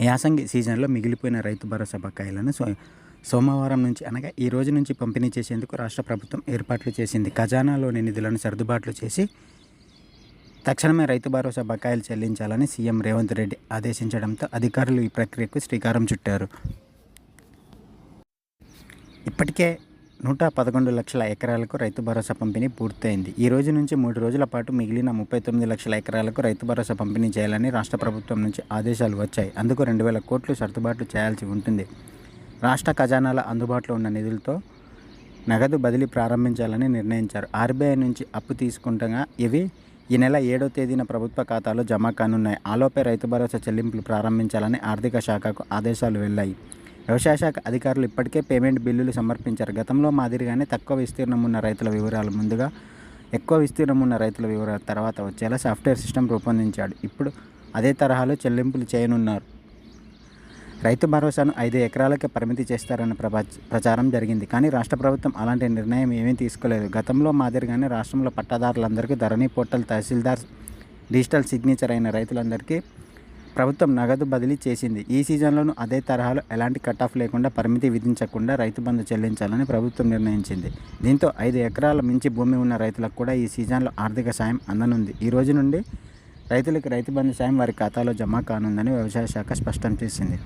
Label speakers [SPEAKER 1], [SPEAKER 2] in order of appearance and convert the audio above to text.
[SPEAKER 1] యాసంగి సీజన్లో మిగిలిపోయిన రైతు భరోసా బకాయిలను సోమవారం నుంచి అనగా ఈ రోజు నుంచి పంపిణీ చేసేందుకు రాష్ట్ర ప్రభుత్వం ఏర్పాట్లు చేసింది. ఖజానాలోని నిధులను సర్దుబాట్లు చేసి తక్షణమే రైతు భరోసా బకాయిలు చెల్లించాలని సీఎం రేవంత్ రెడ్డి ఆదేశించడంతో అధికారులు ఈ ప్రక్రియకు శ్రీకారం చుట్టారు. ఇప్పటికే 111 లక్షల ఎకరాలకు రైతు భరోసా పంపిణీ పూర్తయింది. ఈ రోజు నుంచి 3 రోజుల పాటు మిగిలిన 39 లక్షల ఎకరాలకు రైతు భరోసా పంపిణీ చేయాలని రాష్ట్ర ప్రభుత్వం నుంచి ఆదేశాలు వచ్చాయి. అందుకు 2,000 కోట్లు సర్దుబాటు చేయాల్సి ఉంటుంది. రాష్ట్ర ఖజానాల అందుబాటులో ఉన్న నిధులతో నగదు బదిలీ ప్రారంభించాలని నిర్ణయించారు. ఆర్బీఐ నుంచి అప్పు తీసుకుంటగా ఇవి ఈ నెల 7వ తేదీన ప్రభుత్వ ఖాతాలో జమ కానున్నాయి. ఆలోపే రైతు భరోసా చెల్లింపులు ప్రారంభించాలని ఆర్థిక శాఖకు ఆదేశాలు వెళ్లాయి. వ్యవసాయ శాఖ అధికారులు ఇప్పటికే పేమెంట్ బిల్లులు సమర్పించారు. గతంలో మాదిరిగానే తక్కువ విస్తీర్ణం ఉన్న రైతుల వివరాలు ముందుగా, ఎక్కువ విస్తీర్ణం ఉన్న రైతుల వివరాలు తర్వాత వచ్చేలా సాఫ్ట్వేర్ సిస్టమ్ రూపొందించాడు. ఇప్పుడు అదే తరహాలో చెల్లింపులు చేయనున్నారు. రైతు భరోసాను 5 ఎకరాలకే పరిమితి చేస్తారన్న ప్రచారం జరిగింది. కానీ రాష్ట్ర ప్రభుత్వం అలాంటి నిర్ణయం ఏమీ తీసుకోలేదు. గతంలో మాదిరిగానే రాష్ట్రంలో పట్టాదారులందరికీ ధరణి పోర్టల్, తహసీల్దార్ డిజిటల్ సిగ్నేచర్ అయిన రైతులందరికీ ప్రభుత్వం నగదు బదిలీ చేసింది. ఈ సీజన్లోనూ అదే తరహాలో ఎలాంటి కట్ ఆఫ్ లేకుండా, పరిమితి విధించకుండా రైతు బంధు చెల్లించాలని ప్రభుత్వం నిర్ణయించింది. దీంతో 5 ఎకరాల మించి భూమి ఉన్న రైతులకు కూడా ఈ సీజన్లో ఆర్థిక సాయం అందనుంది. ఈ రోజు నుండి రైతులకు రైతు బంధు సాయం వారి ఖాతాలో జమ కానుందని వ్యవసాయ శాఖ స్పష్టం చేసింది.